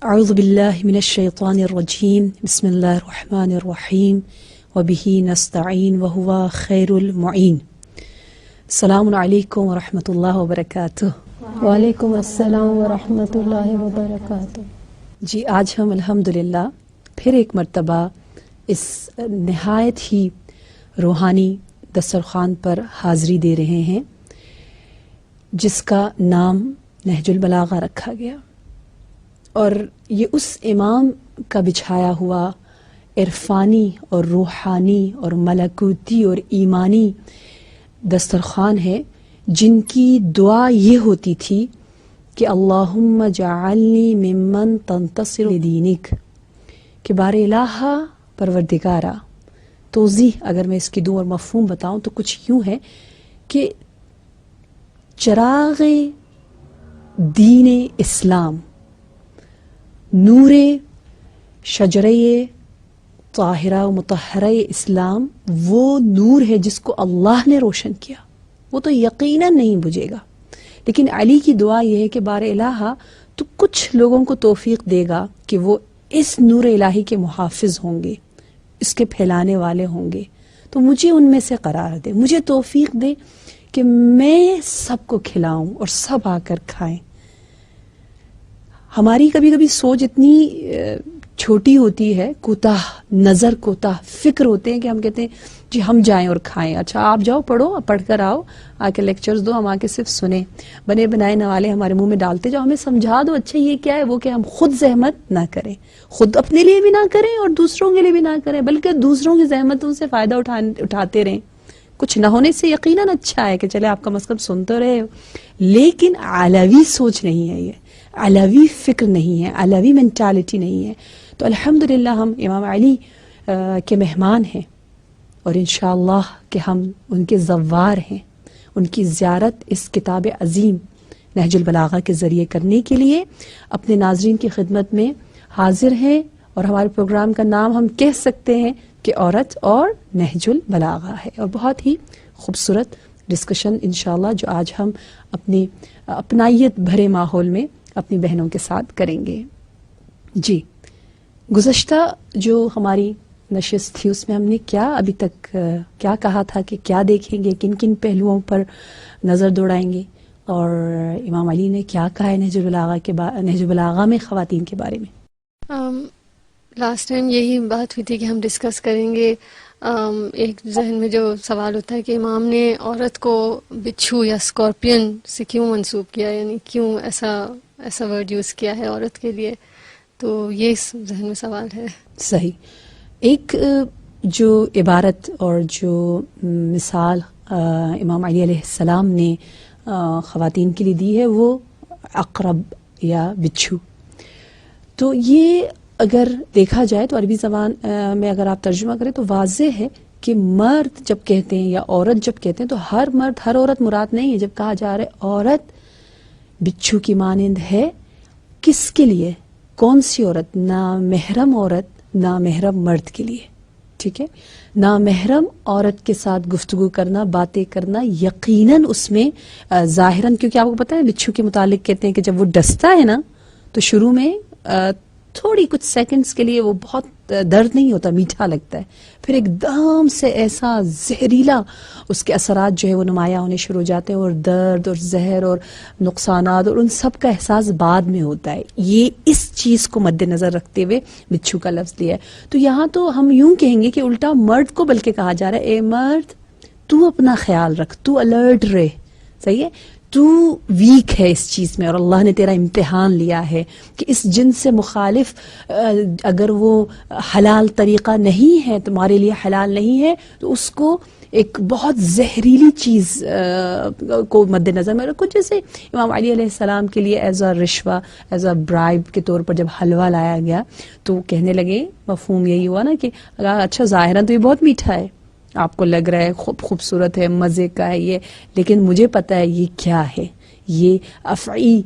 اعوذ باللہ من الشیطان الرجیم بسم اللہ الرحمن الرحیم وبہ نستعین وہو خیر المعین. السلام علیکم ورحمۃ اللہ وبرکاتہ. وعلیکم السلام ورحمۃ اللہ وبرکاتہ. جی آج ہم الحمدللہ پھر ایک مرتبہ اس نہایت ہی روحانی دسترخوان پر حاضری دے رہے ہیں جس کا نام نہج البلاغہ رکھا گیا، اور یہ اس امام کا بچھایا ہوا عرفانی اور روحانی اور ملکوتی اور ایمانی دسترخوان ہے، جن کی دعا یہ ہوتی تھی کہ اللہم جعلنی ممن تنتصر لدینک، کہ بار الہ پروردگارا. توضیح اگر میں اس کی دوں اور مفہوم بتاؤں تو کچھ یوں ہے کہ چراغ دین اسلام، نور شجرہ طاہرہ و مطہرہ اسلام، وہ نور ہے جس کو اللہ نے روشن کیا، وہ تو یقیناً نہیں بجھے گا. لیکن علی کی دعا یہ ہے کہ بار الہ تو کچھ لوگوں کو توفیق دے گا کہ وہ اس نور الہی کے محافظ ہوں گے، اس کے پھیلانے والے ہوں گے، تو مجھے ان میں سے قرار دے، مجھے توفیق دے کہ میں سب کو کھلاؤں اور سب آ کر کھائیں. ہماری کبھی کبھی سوچ اتنی چھوٹی ہوتی ہے، کوتاہ نظر، کوتاہ فکر ہوتے ہیں کہ ہم کہتے ہیں جی ہم جائیں اور کھائیں. اچھا آپ جاؤ، پڑھو، پڑھ کر آؤ، آ کے لیکچرز دو، ہم آ کے صرف سنیں، بنے بنائے نوالے ہمارے منہ میں ڈالتے جاؤ، ہمیں سمجھا دو اچھا یہ کیا ہے وہ کہ ہم خود زحمت نہ کریں، خود اپنے لیے بھی نہ کریں اور دوسروں کے لیے بھی نہ کریں، بلکہ دوسروں کی زحمتوں سے فائدہ اٹھاتے رہیں. کچھ نہ ہونے سے یقیناً اچھا ہے کہ چلے آپ کم از کم سن تو رہے ہو، لیکن علوی سوچ نہیں ہے، یہ علوی فکر نہیں ہے، علوی مینٹالٹی نہیں ہے. تو الحمدللہ ہم امام علی کے مہمان ہیں، اور انشاءاللہ کہ ہم ان کے زوار ہیں. ان کی زیارت اس کتاب عظیم نہج البلاغہ کے ذریعے کرنے کے لیے اپنے ناظرین کی خدمت میں حاضر ہیں، اور ہمارے پروگرام کا نام ہم کہہ سکتے ہیں کہ عورت اور نہج البلاغہ ہے، اور بہت ہی خوبصورت ڈسکشن انشاءاللہ جو آج ہم اپنی اپنائیت بھرے ماحول میں اپنی بہنوں کے ساتھ کریں گے. جی گزشتہ جو ہماری نشست تھی اس میں ہم نے کیا ابھی تک کیا کہا تھا کہ کیا دیکھیں گے، کن کن پہلوؤں پر نظر دوڑائیں گے، اور امام علی نے کیا کہا ہے نہج البلاغہ میں خواتین کے بارے میں. لاسٹ ٹائم یہی بات ہوئی تھی کہ ہم ڈسکس کریں گے. ایک ذہن میں جو سوال ہوتا ہے کہ امام نے عورت کو بچھو یا اسکارپین سے کیوں منسوب کیا، یعنی کیوں ایسا ورڈ یوز کیا ہے عورت کے لیے، تو یہ ذہن میں سوال ہے. صحیح. ایک جو عبارت اور جو مثال امام علی علیہ السلام نے خواتین کے لیے دی ہے وہ عقرب یا بچھو. تو یہ اگر دیکھا جائے تو عربی زبان میں اگر آپ ترجمہ کریں تو واضح ہے کہ مرد جب کہتے ہیں یا عورت جب کہتے ہیں تو ہر مرد ہر عورت مراد نہیں ہے. جب کہا جا رہا ہے عورت بچھو کی مانند ہے، کس کے لیے؟ کون سی عورت؟ نامحرم عورت، نامحرم مرد کے لیے. ٹھیک ہے، نامحرم عورت کے ساتھ گفتگو کرنا، باتیں کرنا یقیناً اس میں ظاہراً، کیونکہ آپ کو پتہ ہے بچھو کے متعلق کہتے ہیں کہ جب وہ ڈستا ہے نا تو شروع میں تھوڑی کچھ سیکنڈز کے لیے وہ بہت درد نہیں ہوتا، میٹھا لگتا ہے، پھر ایک دم سے ایسا زہریلا اس کے اثرات جو ہے وہ نمایاں ہونے شروع ہو جاتے ہیں، اور درد اور زہر اور نقصانات اور ان سب کا احساس بعد میں ہوتا ہے. یہ اس چیز کو مد نظر رکھتے ہوئے بچھو کا لفظ لیا ہے. تو یہاں تو ہم یوں کہیں گے کہ الٹا مرد کو بلکہ کہا جا رہا ہے اے مرد تو اپنا خیال رکھ، تو الرٹ رہے. صحیح ہے، تو ویک ہے اس چیز میں، اور اللہ نے تیرا امتحان لیا ہے کہ اس جن سے مخالف اگر وہ حلال طریقہ نہیں ہے، تمہارے لیے حلال نہیں ہے، تو اس کو ایک بہت زہریلی چیز کو مد نظر میں رکھو. جیسے امام علی علیہ السلام کے لیے ایز اے رشوہ، ایز اے برائب کے طور پر جب حلوہ لایا گیا تو کہنے لگے، مفہوم یہی ہوا نا کہ اچھا ظاہراً تو یہ بہت میٹھا ہے، آپ کو لگ رہا ہے خوبصورت ہے، مزے کا ہے یہ، لیکن مجھے پتا ہے یہ کیا ہے، یہ افعی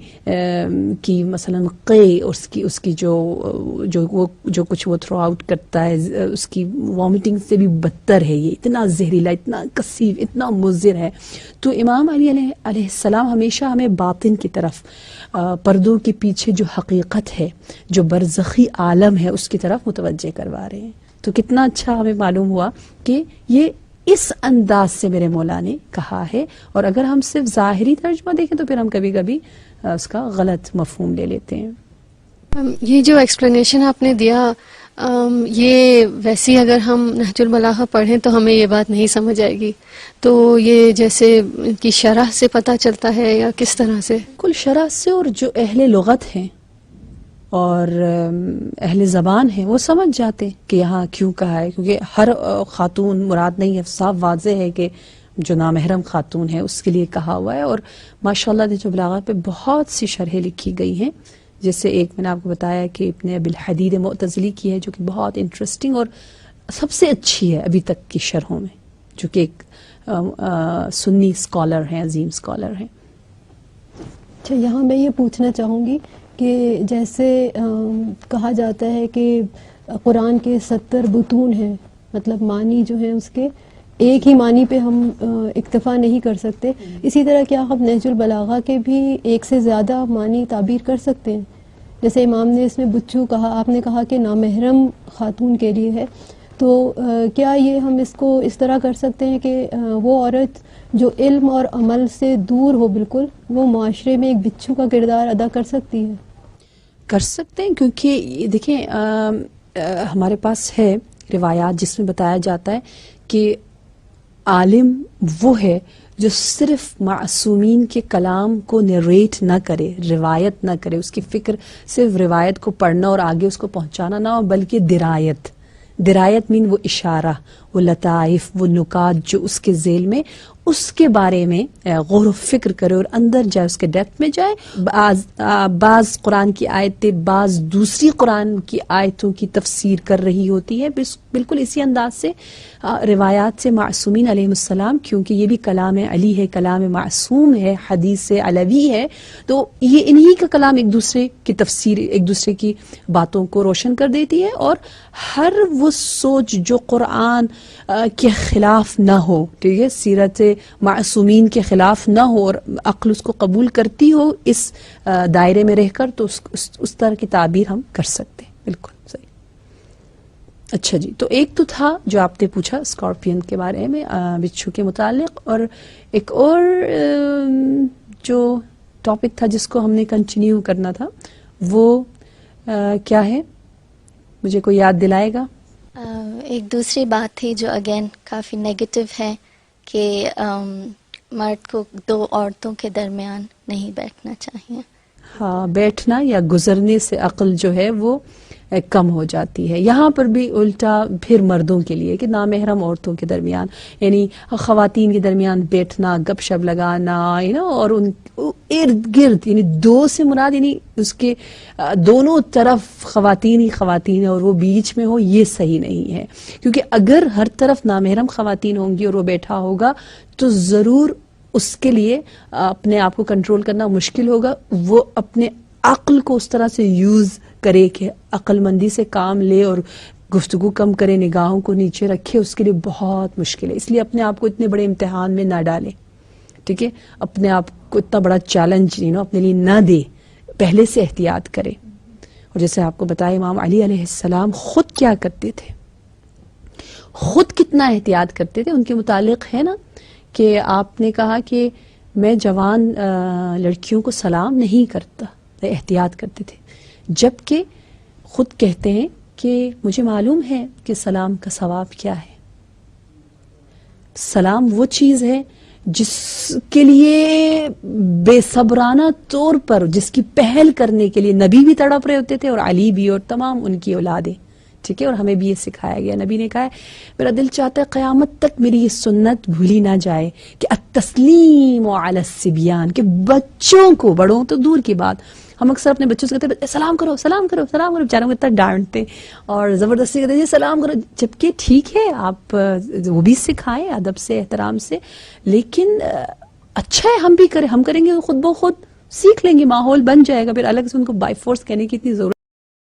کی مثلاً قے اس کی جو کچھ وہ تھرو آؤٹ کرتا ہے اس کی وامٹنگ سے بھی بدتر ہے، یہ اتنا زہریلا، اتنا کثیف، اتنا مضر ہے. تو امام علی علیہ السلام ہمیشہ ہمیں باطن کی طرف، پردوں کے پیچھے جو حقیقت ہے، جو برزخی عالم ہے، اس کی طرف متوجہ کروا رہے ہیں. تو کتنا اچھا ہمیں معلوم ہوا کہ یہ اس انداز سے میرے مولا نے کہا ہے. اور اگر ہم صرف ظاہری ترجمہ دیکھیں تو پھر ہم کبھی کبھی اس کا غلط مفہوم لے لیتے ہیں. یہ جو ایکسپلینیشن آپ نے دیا، یہ ویسی اگر ہم نہج البلاغہ پڑھیں تو ہمیں یہ بات نہیں سمجھ آئے گی. تو یہ جیسے ان کی شرح سے پتہ چلتا ہے یا کس طرح سے؟ کل شرح سے، اور جو اہل لغت ہیں اور اہل زبان ہیں وہ سمجھ جاتے کہ یہاں کیوں کہا ہے، کیونکہ ہر خاتون مراد نہیں ہے. صاف واضح ہے کہ جو نامحرم خاتون ہے اس کے لیے کہا ہوا ہے. اور ماشاءاللہ نہج البلاغہ پہ بہت سی شرحیں لکھی گئی ہیں، جیسے ایک میں نے آپ کو بتایا کہ ابن ابی الحدید معتزلی کی ہے جو کہ بہت انٹرسٹنگ اور سب سے اچھی ہے ابھی تک کی شرحوں میں، جو کہ ایک سنی اسکالر ہیں، عظیم اسکالر ہیں. اچھا، یہاں میں یہ پوچھنا چاہوں گی کہ جیسے کہا جاتا ہے کہ قرآن کے 70 بطون ہیں، مطلب معنی جو ہیں اس کے ایک ہی معنی پہ ہم اکتفا نہیں کر سکتے، اسی طرح کیا ہم نہج البلاغہ کے بھی ایک سے زیادہ معنی تعبیر کر سکتے ہیں؟ جیسے امام نے اس میں بچو کہا، آپ نے کہا کہ نامحرم خاتون کے لیے ہے، تو کیا یہ ہم اس کو اس طرح کر سکتے ہیں کہ وہ عورت جو علم اور عمل سے دور ہو بالکل، وہ معاشرے میں ایک بچھو کا کردار ادا کر سکتی ہے؟ کر سکتے ہیں، کیونکہ دیکھیں ہمارے پاس ہے روایات جس میں بتایا جاتا ہے کہ عالم وہ ہے جو صرف معصومین کے کلام کو نریٹ نہ کرے، روایت نہ کرے، اس کی فکر صرف روایت کو پڑھنا اور آگے اس کو پہنچانا نہ ہو، بلکہ درایت مین وہ اشارہ، وہ لطائف، وہ نکات جو اس کے ذیل میں، اس کے بارے میں غور و فکر کرے اور اندر جائے، اس کے ڈیپتھ میں جائے. بعض قرآن کی آیتیں بعض دوسری قرآن کی آیتوں کی تفسیر کر رہی ہوتی ہے، بالکل اسی انداز سے روایات سے معصومین علیہ السلام، کیونکہ یہ بھی کلام علی ہے، کلام معصوم ہے، حدیث علوی ہے، تو یہ انہی کا کلام ایک دوسرے کی تفسیر، ایک دوسرے کی باتوں کو روشن کر دیتی ہے. اور ہر وہ سوچ جو قرآن کے خلاف نہ ہو، ٹھیک ہے، سیرت معصومین کے خلاف نہ ہو اور عقل اس کو قبول کرتی ہو اس دائرے میں رہ کر، تو اس طرح کی تعبیر ہم کر سکتے ہیں. بالکل صحیح. اچھا جی، تو ایک تو تھا جو آپ نے پوچھا اسکارپین کے بارے میں، بچھو کے متعلق، اور ایک اور جو ٹاپک تھا جس کو ہم نے کنٹینیو کرنا تھا وہ کیا ہے؟ مجھے کوئی یاد دلائے گا؟ ایک دوسری بات تھی جو اگین کافی نیگیٹو ہے کہ مرد کو دو عورتوں کے درمیان نہیں بیٹھنا چاہیے. ہاں، بیٹھنا یا گزرنے سے عقل جو ہے وہ کم ہو جاتی ہے. یہاں پر بھی الٹا پھر مردوں کے لیے کہ نامحرم عورتوں کے درمیان، یعنی خواتین کے درمیان بیٹھنا، گپ شپ لگانا، اور ان ارد گرد، یعنی دو سے مراد یعنی اس کے دونوں طرف خواتین ہی خواتین اور وہ بیچ میں ہو، یہ صحیح نہیں ہے. کیونکہ اگر ہر طرف نامحرم خواتین ہوں گی اور وہ بیٹھا ہوگا تو ضرور اس کے لیے اپنے آپ کو کنٹرول کرنا مشکل ہوگا. وہ اپنے عقل کو اس طرح سے یوز کرے کہ عقل مندی سے کام لے اور گفتگو کم کرے، نگاہوں کو نیچے رکھے، اس کے لیے بہت مشکل ہے. اس لیے اپنے آپ کو اتنے بڑے امتحان میں نہ ڈالے، ٹھیک ہے، اپنے آپ کو اتنا بڑا چیلنج اپنے لیے نہ دے، پہلے سے احتیاط کرے. اور جیسے آپ کو بتایا امام علی علیہ السلام خود کیا کرتے تھے، خود کتنا احتیاط کرتے تھے. ان کے متعلق ہے نا کہ آپ نے کہا کہ میں جوان لڑکیوں کو سلام نہیں کرتا، احتیاط کرتے تھے، جبکہ خود کہتے ہیں کہ مجھے معلوم ہے کہ سلام کا ثواب کیا ہے. سلام وہ چیز ہے جس کے لیے بے صبرانہ طور پر، جس کی پہل کرنے کے لیے نبی بھی تڑپ رہے ہوتے تھے اور علی بھی اور تمام ان کی اولادیں، ٹھیک ہے. اور ہمیں بھی یہ سکھایا گیا، نبی نے کہا ہے میرا دل چاہتا ہے قیامت تک میری یہ سنت بھولی نہ جائے کہ التسلیم علی الصبیان، کہ بچوں کو، بڑوں تو دور کی بات، ہم اکثر اپنے بچوں سے کہتے ہیں سلام کرو سلام کرو سلام کرو، بیچاروں کو اتنا ڈانٹتے اور زبردستی کہتے ہیں سلام کرو، جبکہ ٹھیک ہے آپ وہ بھی سکھائیں ادب سے، احترام سے، لیکن اچھا ہے ہم بھی کریں، ہم کریں گے تو خود بخود سیکھ لیں گے، ماحول بن جائے گا، پھر الگ سے ان کو بائی فورس کہنے کی اتنی ضرورت